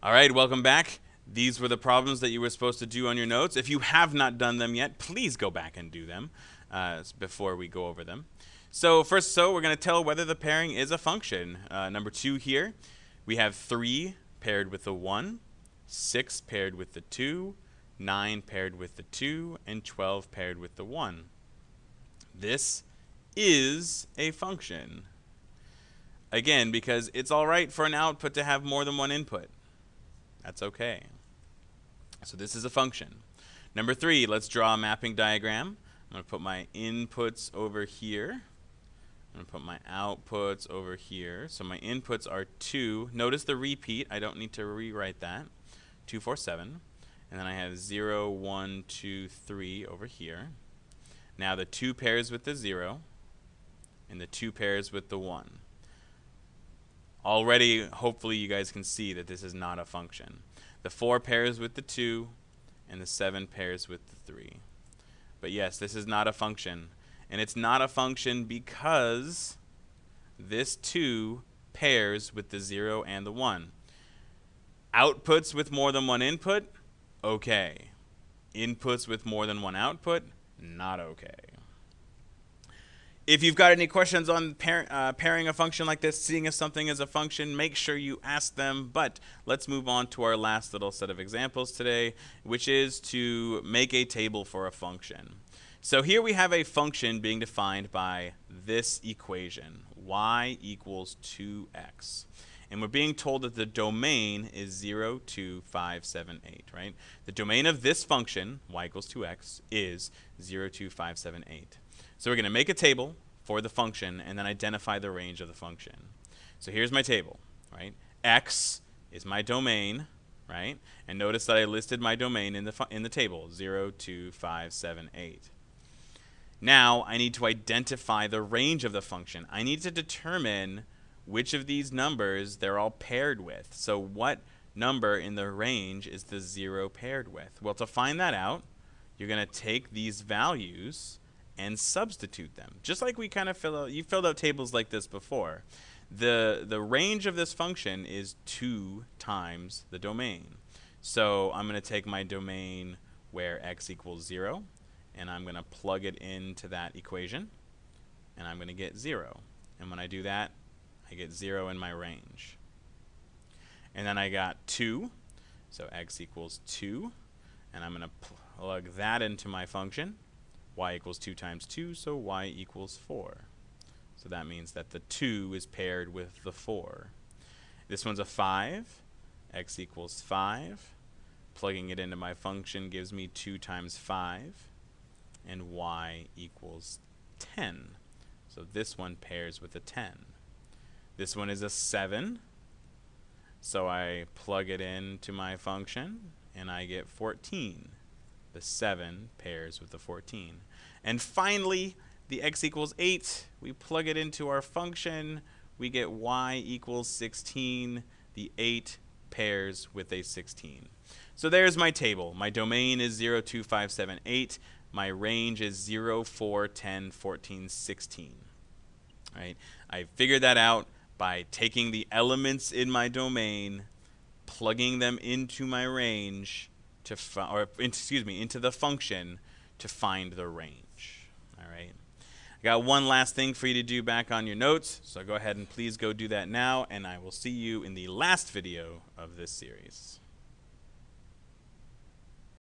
All right, welcome back. These were the problems that you were supposed to do on your notes. If you have not done them yet, please go back and do them before we go over them. So we're going to tell whether the pairing is a function. Number 2 here, we have 3 paired with the 1, 6 paired with the 2, 9 paired with the 2, and 12 paired with the 1. This is a function. Again, because it's all right for an output to have more than one input. That's okay. So this is a function. Number 3, let's draw a mapping diagram. I'm going to put my inputs over here. I'm going to put my outputs over here. So my inputs are 2. Notice the repeat. I don't need to rewrite that. 2, 4, 7. And then I have 0, 1, 2, 3 over here. Now the 2 pairs with the 0 and the 2 pairs with the 1. Already, hopefully you guys can see that this is not a function. The 4 pairs with the 2 and the 7 pairs with the 3. But yes, this is not a function. And it's not a function because this 2 pairs with the 0 and the 1. Outputs with more than one input, okay. Inputs with more than one output, not okay. If you've got any questions on pairing a function like this, seeing if something is a function, make sure you ask them. But let's move on to our last little set of examples today, which is to make a table for a function. So here we have a function being defined by this equation, y equals 2x. And we're being told that the domain is 0, 2, 5, 7, 8, right? The domain of this function, y equals 2x, is 0, 2, 5, 7, 8. So we're going to make a table for the function and then identify the range of the function. So here's my table, right? X is my domain, right? And notice that I listed my domain in the table, 0, 2, 5, 7, 8. Now I need to identify the range of the function. I need to determine which of these numbers they're all paired with. So what number in the range is the 0 paired with? Well, to find that out, you're going to take these values and substitute them. Just like we kind of you filled out tables like this before. The range of this function is 2 times the domain. So I'm going to take my domain where x equals 0, and I'm going to plug it into that equation, and I'm going to get 0. And when I do that, I get 0 in my range. And then I got 2, so x equals 2, and I'm going to plug that into my function. Y equals 2 times 2, so y equals 4. So that means that the 2 is paired with the 4. This one's a 5. X equals 5. Plugging it into my function gives me 2 times 5. And y equals 10. So this one pairs with a 10. This one is a 7. So I plug it into my function, and I get 14. The 7 pairs with the 14. And finally, the x equals 8. We plug it into our function. We get y equals 16. The 8 pairs with a 16. So there's my table. My domain is 0, 2, 5, 7, 8. My range is 0, 4, 10, 14, 16. Right? I figured that out by taking the elements in my domain, plugging them into my range, into the function to find the range. All right. I got one last thing for you to do back on your notes, so go ahead and please go do that now, and I will see you in the last video of this series.